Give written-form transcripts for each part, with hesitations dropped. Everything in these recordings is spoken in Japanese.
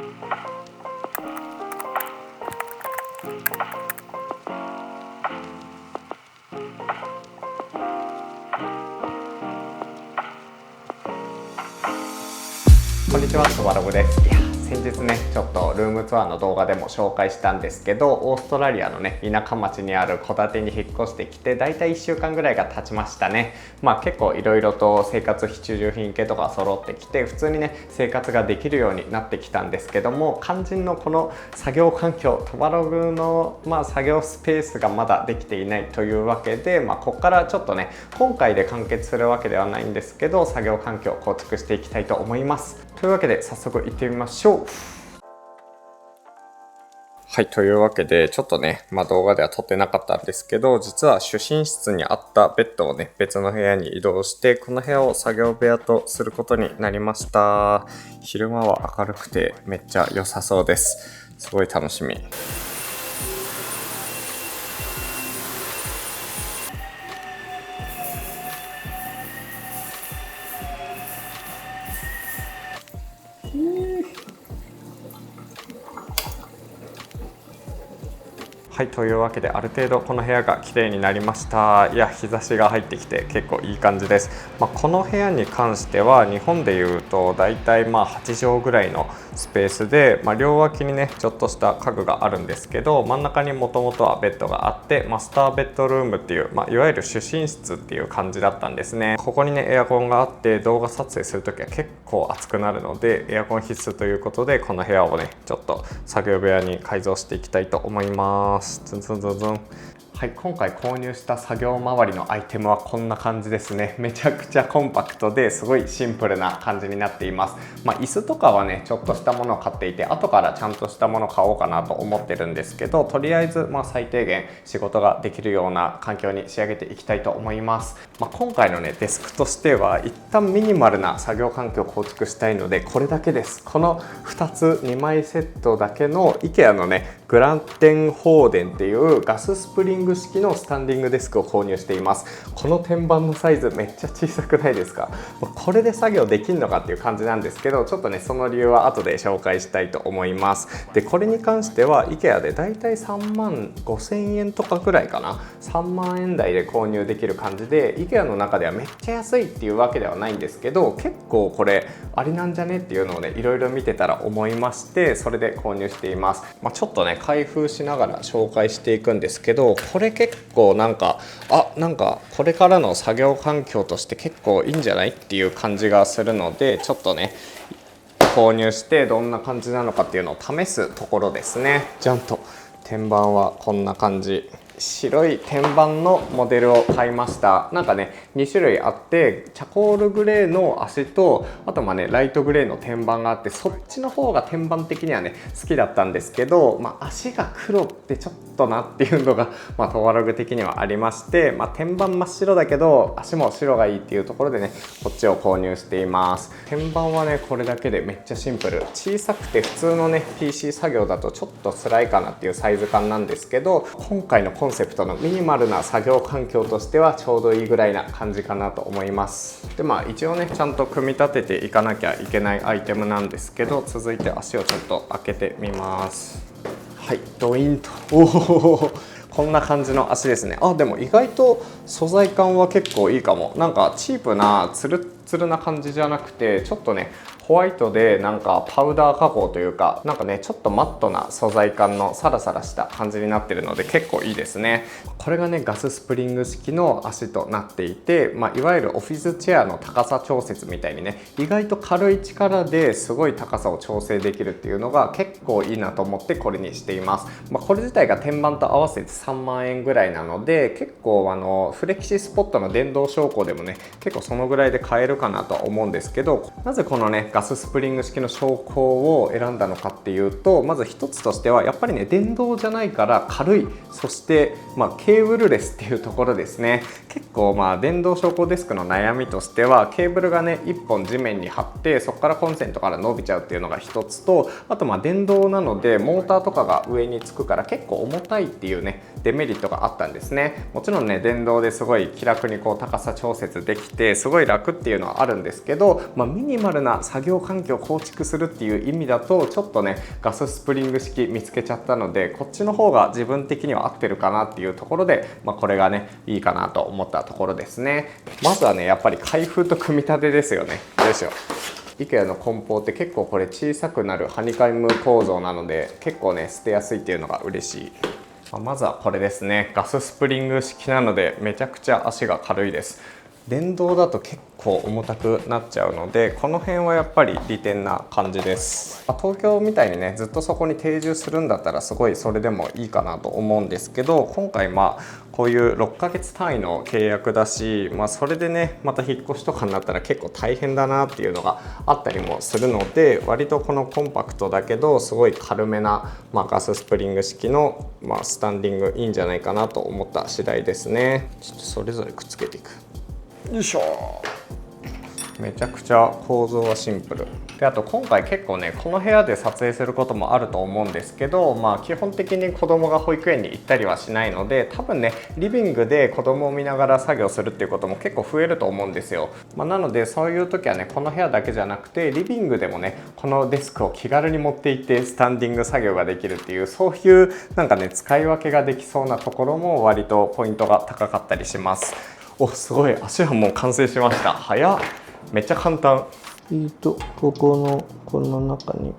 こんにちは、そばログです。先日ね、ちょっとルームツアーの動画でも紹介したんですけど、オーストラリアのね、田舎町にある戸建てに引っ越してきて、だいたい1週間ぐらいが経ちましたね。結構いろいろと生活必需品系とか揃ってきて、普通にね、生活ができるようになってきたんですけども、肝心のこの作業環境、トバログの作業スペースがまだできていないというわけで、ここからちょっとね、今回で完結するわけではないんですけど、作業環境を構築していきたいと思います。というわけで早速行ってみましょう。はい、というわけでちょっとね、動画では撮ってなかったんですけど、実は主寝室にあったベッドをね、別の部屋に移動して、この部屋を作業部屋とすることになりました。昼間は明るくてめっちゃ良さそうです。すごい楽しみ。はい、というわけである程度この部屋が綺麗になりました。いや、日差しが入ってきて結構いい感じです。この部屋に関しては日本でいうとだいたい8畳ぐらいのスペースで、両脇にねちょっとした家具があるんですけど、真ん中にもともとはベッドがあって、マスターベッドルームっていう、いわゆる主寝室っていう感じだったんですね。ここにねエアコンがあって、動画撮影するときは結構暑くなるのでエアコン必須ということで、この部屋をねちょっと作業部屋に改造していきたいと思います。ズンズンズンズン。はい、今回購入した作業周りのアイテムはこんな感じですね。めちゃくちゃコンパクトですごいシンプルな感じになっています。椅子とかはねちょっとしたものを買っていて、後からちゃんとしたものを買おうかなと思ってるんですけど、とりあえず最低限仕事ができるような環境に仕上げていきたいと思います。今回のねデスクとしては一旦ミニマルな作業環境を構築したいので、これだけです。この2つ2枚セットだけの IKEA のねグランテンホーデンっていうガススプリング式のスタンディングデスクを購入しています。この天板のサイズめっちゃ小さくないですか？これで作業できるのかっていう感じなんですけど、ちょっとねその理由は後で紹介したいと思います。でこれに関しては IKEA でだいたい3万5,000円とかぐらいかな、3万円台で購入できる感じで、 IKEA の中ではめっちゃ安いっていうわけではないんですけど、結構これありなんじゃねっていうのをねいろいろ見てたら思いまして、それで購入しています。ちょっとね開封しながら紹介していくんですけど、これ結構なんかこれからの作業環境として結構いいんじゃないっていう感じがするので、ちょっとね購入してどんな感じなのかっていうのを試すところですね。じゃんと天板はこんな感じ、白い天板のモデルを買いました。なんかね2種類あって、チャコールグレーの足と、あとライトグレーの天板があって、そっちの方が天板的にはね好きだったんですけど、足が黒ってちょっとなっていうのがトワログ的にはありまして、天板真っ白だけど足も白がいいっていうところでねこっちを購入しています。天板はねこれだけでめっちゃシンプル、小さくて普通のね PC 作業だとちょっと辛いかなっていうサイズ感なんですけど、今回のコンセプトのミニマルな作業環境としてはちょうどいいぐらいな感じかなと思います。で一応ねちゃんと組み立てていかなきゃいけないアイテムなんですけど、続いて足をちょっと開けてみます。はい、ドインとこんな感じの足ですね。でも意外と素材感は結構いいかも。なんかチープなツルッツルな感じじゃなくて、ちょっとねホワイトでなんかパウダー加工というか、なんかねちょっとマットな素材感のサラサラした感じになってるので結構いいですね。これがねガススプリング式の足となっていて、いわゆるオフィスチェアの高さ調節みたいにね、意外と軽い力ですごい高さを調整できるっていうのが結構いいなと思ってこれにしています。これ自体が天板と合わせて3万円ぐらいなので、結構フレキシスポットの電動昇降でもね結構そのぐらいで買えるかなとは思うんですけど、なぜこのねガススプリング式の昇降を選んだのかっていうと、まず一つとしてはやっぱりね電動じゃないから軽い、そしてケーブルレスっていうところですね。結構電動昇降デスクの悩みとしては、ケーブルがね1本地面に張ってそこからコンセントから伸びちゃうっていうのが一つと、あと電動なのでモーターとかが上につくから結構重たいっていうねデメリットがあったんですね。もちろんね電動ですごい気楽に高さ調節できてすごい楽っていうのはあるんですけど、ミニマルな作作業環境を構築するっていう意味だとちょっとねガススプリング式見つけちゃったので、こっちの方が自分的には合ってるかなっていうところで、これがねいいかなと思ったところですね。まずはねやっぱり開封と組み立てですよね。よいしょ。IKEA の梱包って結構これ小さくなるハニカム構造なので結構ね捨てやすいっていうのが嬉しい。まずはこれですね。ガススプリング式なのでめちゃくちゃ足が軽いです。電動だと結構重たくなっちゃうので、この辺はやっぱり利点な感じです。東京みたいにねずっとそこに定住するんだったらすごいそれでもいいかなと思うんですけど、今回こういう6ヶ月単位の契約だし、それでねまた引っ越しとかになったら結構大変だなっていうのがあったりもするので、割とこのコンパクトだけどすごい軽めな、ガススプリング式の、スタンディングいいんじゃないかなと思った次第ですね。ちょっとそれぞれくっつけていく。よいしょ。めちゃくちゃ構造はシンプルで、あと今回結構ねこの部屋で撮影することもあると思うんですけど、基本的に子供が保育園に行ったりはしないので、多分ねリビングで子供を見ながら作業するっていうことも結構増えると思うんですよ。なのでそういう時はねこの部屋だけじゃなくてリビングでもねこのデスクを気軽に持っていってスタンディング作業ができるっていう、そういうなんかね使い分けができそうなところも割とポイントが高かったりします。お、すごい。足はもう完成しました。早っ。めっちゃ簡単。ここのこの中に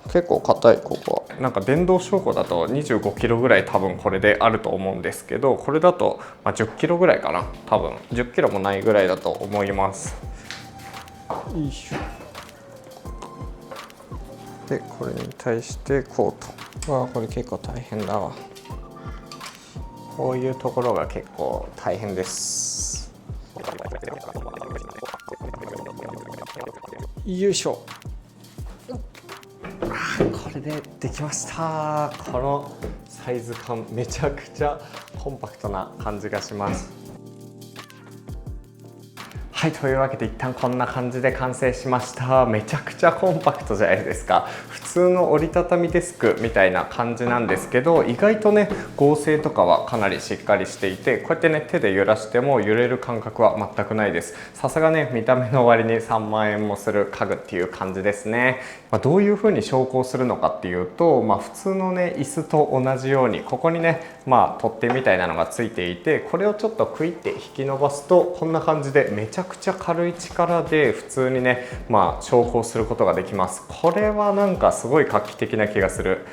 結構硬い。ここはなんか電動昇降だと25キロぐらい多分これであると思うんですけど、これだと10キロぐらいかな。多分10キロもないぐらいだと思います。よいしょ。でこれに対してこうと。これ結構大変だわ。こういうところが結構大変です。よいしょ。これでできました。このサイズ感めちゃくちゃコンパクトな感じがします。はい、というわけで一旦こんな感じで完成しました。めちゃくちゃコンパクトじゃないですか。普通の折りたたみデスクみたいな感じなんですけど、意外とね剛性とかはかなりしっかりしていて、こうやってね手で揺らしても揺れる感覚は全くないです。さすがね見た目の割に3万円もする家具っていう感じですね。どういう風に昇降するのかっていうと、普通のね椅子と同じようにここにね取っ手みたいなのがついていて、これをちょっとクイって引き伸ばすとこんな感じでめちゃくちゃ軽い力で普通にね昇降することができます。これはなんかすごい画期的な気がする。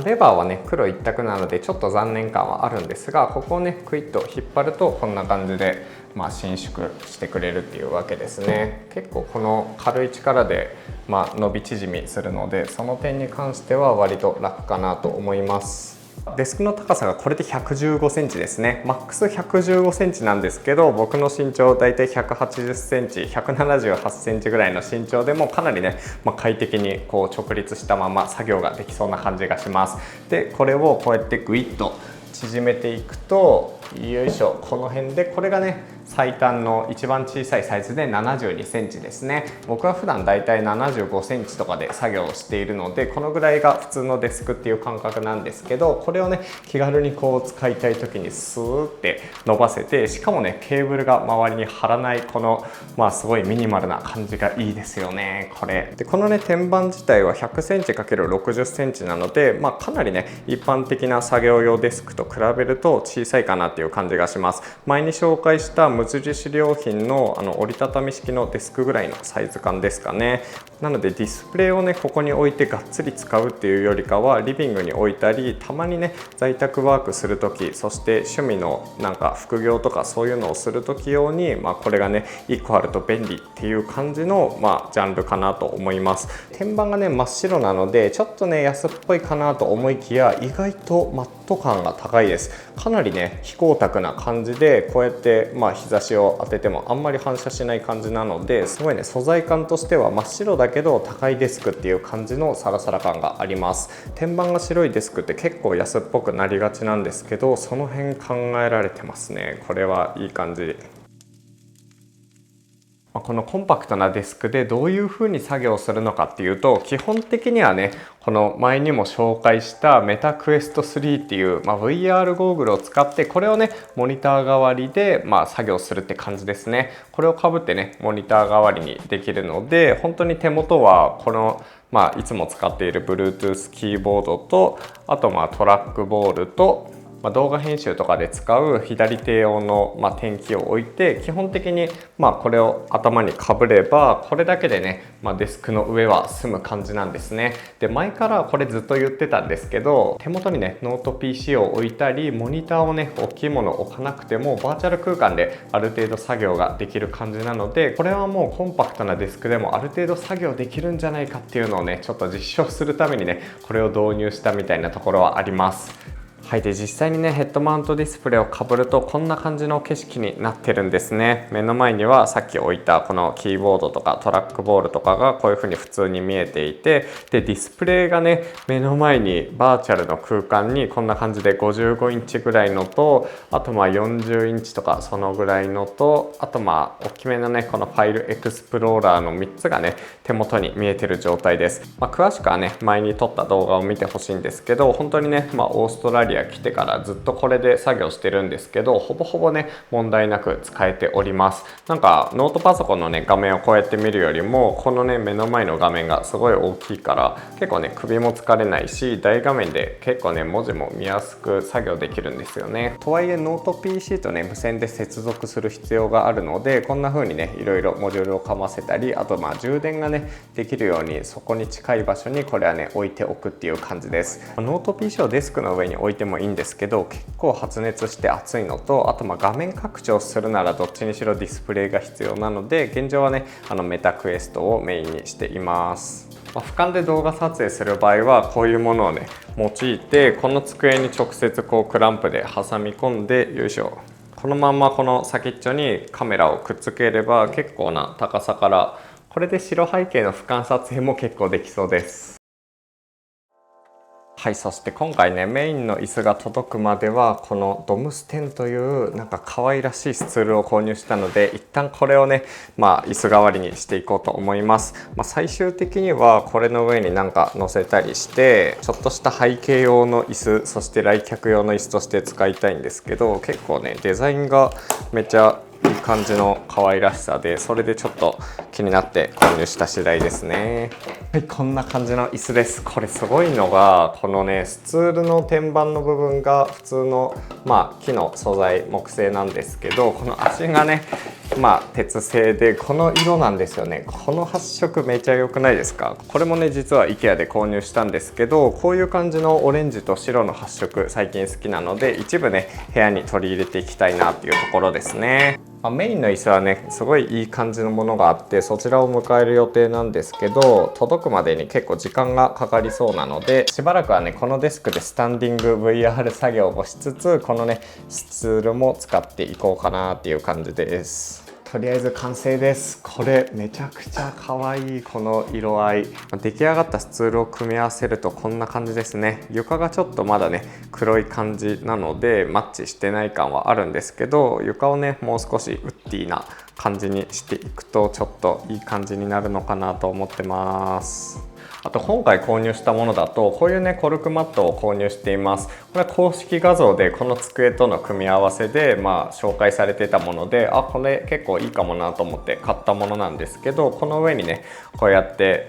レバーはね黒一択なのでちょっと残念感はあるんですが、ここをねクイッと引っ張るとこんな感じで伸縮してくれるっていうわけですね。結構この軽い力で伸び縮みするので、その点に関しては割と楽かなと思います。デスクの高さがこれで115センチですね。マックス115センチなんですけど、僕の身長だいたい180センチ、178センチぐらいの身長でもかなりね、快適にこう直立したまま作業ができそうな感じがします。で、これをこうやってグイッと縮めていくと、よいしょ、この辺でこれがね最短の一番小さいサイズで72センチですね。僕は普段だいたい75センチとかで作業をしているので、このぐらいが普通のデスクっていう感覚なんですけど、これをね気軽にこう使いたい時にスーって伸ばせて、しかもねケーブルが周りに張らないこのすごいミニマルな感じがいいですよね。これでこのね天板自体は100センチ ×60 センチなので、かなりね一般的な作業用デスクと比べると小さいかなっていう感じがします。前に紹介した無印良品の折りたたみ式のデスクぐらいのサイズ感ですかね。なのでディスプレイをねここに置いてがっつり使うっていうよりかは、リビングに置いたり、たまにね在宅ワークする時、そして趣味のなんか副業とかそういうのをする時用に、これがね1個あると便利っていう感じのジャンルかなと思います。天板がね真っ白なのでちょっとね安っぽいかなと思いきや、意外とマット感が高いです。かなりね非光沢な感じで、こうやって日差しを当ててもあんまり反射しない感じなので、すごいね素材感としては真っ白だけど高いデスクっていう感じのサラサラ感があります。天板が白いデスクって結構安っぽくなりがちなんですけど、その辺考えられてますね。これはいい感じ。このコンパクトなデスクでどういうふうに作業するのかっていうと、基本的にはね、この前にも紹介したメタクエスト3っていう、VR ゴーグルを使って、これをねモニター代わりで作業するって感じですね。これをかぶってねモニター代わりにできるので、本当に手元はこのいつも使っている Bluetooth キーボードと、あとトラックボールと、動画編集とかで使う左手用の点キーを置いて、基本的にこれを頭にかぶれば、これだけでねデスクの上は済む感じなんですね。で、前からこれずっと言ってたんですけど、手元にねノート PC を置いたり、モニターをね大きいものを置かなくてもバーチャル空間である程度作業ができる感じなので、これはもうコンパクトなデスクでもある程度作業できるんじゃないかっていうのをねちょっと実証するためにねこれを導入したみたいなところはあります。はい、で実際にねヘッドマウントディスプレイをかぶるとこんな感じの景色になってるんですね。目の前にはさっき置いたこのキーボードとかトラックボールとかがこういう風に普通に見えていて、でディスプレイがね目の前にバーチャルの空間にこんな感じで55インチぐらいのと、あと40インチとかそのぐらいのと、あと大きめのねこのファイルエクスプローラーの3つがね手元に見えてる状態です。詳しくはね前に撮った動画を見てほしいんですけど、本当にねオーストラリア来てからずっとこれで作業してるんですけど、ほぼほぼね問題なく使えております。なんかノートパソコンのね画面をこうやって見るよりも、このね目の前の画面がすごい大きいから結構ね首も疲れないし、大画面で結構ね文字も見やすく作業できるんですよね。とはいえノート PC とね無線で接続する必要があるので、こんな風にねいろいろモジュールをかませたり、あと充電がねできるようにそこに近い場所にこれはね置いておくっていう感じです。ノート PC をデスクの上に置いてもいいんですけど、結構発熱して熱いのと、あと画面拡張するならどっちにしろディスプレイが必要なので、現状はねメタクエストをメインにしています。俯瞰で動画撮影する場合はこういうものをね用いて、この机に直接こうクランプで挟み込んで、よいしょ、このままこの先っちょにカメラをくっつければ結構な高さから、これで白背景の俯瞰撮影も結構できそうです。はい、そして今回ねメインの椅子が届くまではこのドムステンというなんか可愛らしいスツールを購入したので、一旦これをね椅子代わりにしていこうと思います。最終的にはこれの上になんか乗せたりして、ちょっとした背景用の椅子、そして来客用の椅子として使いたいんですけど、結構ねデザインがめっちゃいい感じの可愛らしさで、それでちょっと気になって購入した次第ですね。はい、こんな感じの椅子です。これすごいのが、このねスツールの天板の部分が普通の木の素材、木製なんですけど、この足がね鉄製でこの色なんですよね。この発色めちゃ良くないですか？これもね実は IKEA で購入したんですけど、こういう感じのオレンジと白の発色最近好きなので、一部ね部屋に取り入れていきたいなっていうところですね。メインの椅子はねすごいいい感じのものがあって、そちらを迎える予定なんですけど、届くまでに結構時間がかかりそうなので、しばらくはねこのデスクでスタンディング VR 作業をしつつ、このねスツールも使っていこうかなっていう感じです。とりあえず完成です。これめちゃくちゃ可愛い、この色合い。出来上がったスツールを組み合わせるとこんな感じですね。床がちょっとまだね黒い感じなのでマッチしてない感はあるんですけど、床をねもう少しウッディな感じにしていくとちょっといい感じになるのかなと思ってます。あと今回購入したものだとこういうねコルクマットを購入しています。これは公式画像でこの机との組み合わせで紹介されてたもので、これ結構いいかもなと思って買ったものなんですけど、この上にねこうやって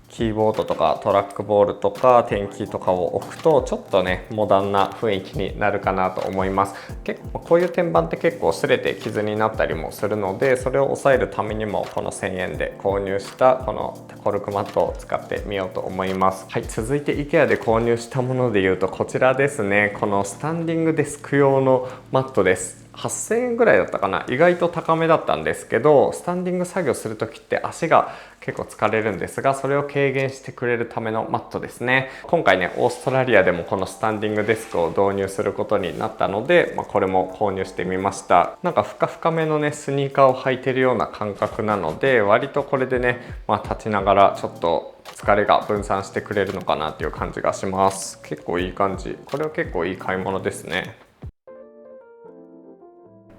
キーボードとかトラックボールとか点キーとかを置くとちょっとねモダンな雰囲気になるかなと思います。結構こういう天板って結構擦れて傷になったりもするので、それを抑えるためにもこの1000円で購入したこのコルクマットを使ってみようと思います。はい、続いて IKEA で購入したものでいうとこちらですね。このスタンディングデスク用のマットです。8000円ぐらいだったかな。意外と高めだったんですけど、スタンディング作業する時って足が結構疲れるんですが、それを軽減してくれるためのマットですね。今回ねオーストラリアでもこのスタンディングデスクを導入することになったので、これも購入してみました。なんかふかふかめのねスニーカーを履いてるような感覚なので、割とこれでね、立ちながらちょっと疲れが分散してくれるのかなっていう感じがします。結構いい感じ。これは結構いい買い物ですね。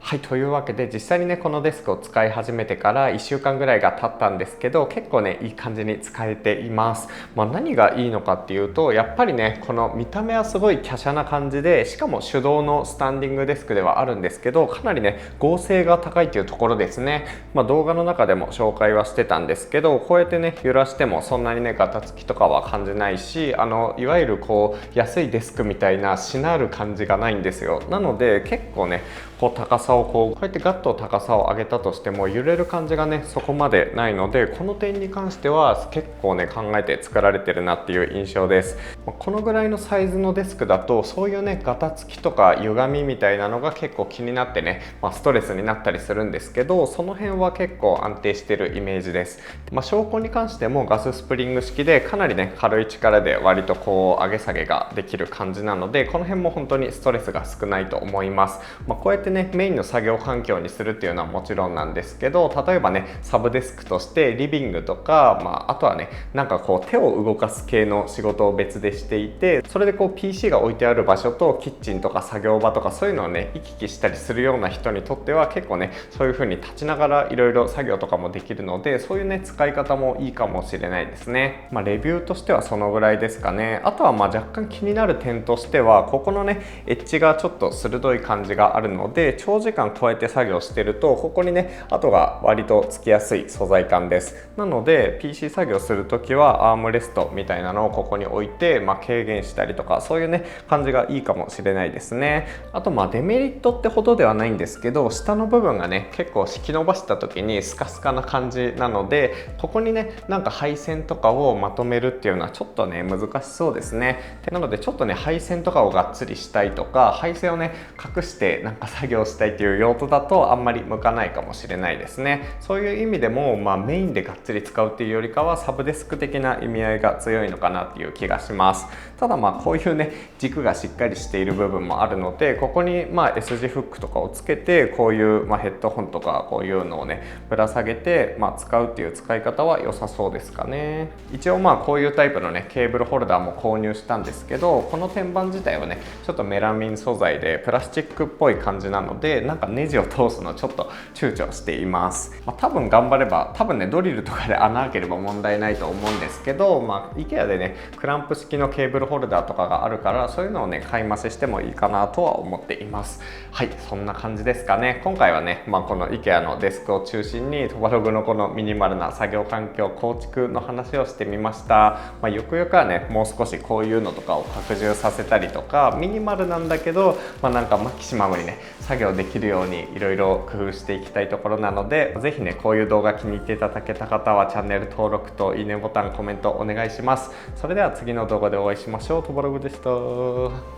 はい、というわけで実際にねこのデスクを使い始めてから1週間ぐらいが経ったんですけど、結構ねいい感じに使えています。何がいいのかっていうと、やっぱりねこの見た目はすごい華奢な感じで、しかも手動のスタンディングデスクではあるんですけど、かなりね剛性が高いっていうところですね。動画の中でも紹介はしてたんですけど、こうやってね揺らしてもそんなにねガタつきとかは感じないし、いわゆるこう安いデスクみたいなしなる感じがないんですよ。なので結構ねこう高さをこうやってガッと高さを上げたとしても揺れる感じがねそこまでないので、この点に関しては結構ね考えて作られてるなっていう印象です。このぐらいのサイズのデスクだとそういうねガタつきとか歪みみたいなのが結構気になってね、ストレスになったりするんですけど、その辺は結構安定してるイメージです。昇降に関してもガススプリング式でかなりね軽い力で割とこう上げ下げができる感じなので、この辺も本当にストレスが少ないと思います。こうやってねメインの作業環境にするっていうのはもちろんなんですけど、例えばねサブデスクとしてリビングとか、あとはねなんかこう手を動かす系の仕事を別でしていて、それでこう PC が置いてある場所とキッチンとか作業場とかそういうのをね行き来したりするような人にとっては結構ねそういう風に立ちながらいろいろ作業とかもできるので、そういうね使い方もいいかもしれないですね。レビューとしてはそのぐらいですかね。あとは若干気になる点としては、ここのねエッジがちょっと鋭い感じがあるので、長時間こうやって作業してるとここにね跡が割とつきやすい素材感です。なので PC 作業するときはアームレストみたいなのをここに置いて、軽減したりとかそういうね感じがいいかもしれないですね。あとデメリットってほどではないんですけど、下の部分がね結構引き伸ばした時にスカスカな感じなので、ここにねなんか配線とかをまとめるっていうのはちょっとね難しそうですね。なのでちょっとね配線とかをがっつりしたいとか、配線をね隠してなんか作業したいっていう用途だとあんまり向かないかもしれないですね。そういう意味でも、メインでがっつり使うっていうよりかはサブデスク的な意味合いが強いのかなっていう気がします。ただこういうね軸がしっかりしている部分もあるので、ここにS 字フックとかをつけてこういうヘッドホンとかこういうのをねぶら下げて使うっていう使い方は良さそうですかね。一応こういうタイプのねケーブルホルダーも購入したんですけど、この天板自体はねちょっとメラミン素材でプラスチックっぽい感じなので、なんかネジを通すのちょっと躊躇しています。多分頑張れば、多分ねドリルとかで穴開ければ問題ないと思うんですけど、IKEA でねクランプ式のケーブルホルダーとかがあるから、そういうのをね買い増ししてもいいかなとは思っています。はい、そんな感じですかね。今回はね、この IKEA のデスクを中心にトバログのこのミニマルな作業環境構築の話をしてみました。よくよくはねもう少しこういうのとかを拡充させたりとか、ミニマルなんだけど、なんかマキシマムにね作業できるようにいろいろ工夫していきたいところなので、ぜひねこういう動画気に入っていただけた方はチャンネル登録といいねボタン、コメントお願いします。それでは次の動画でお会いしましょう。トバログでした。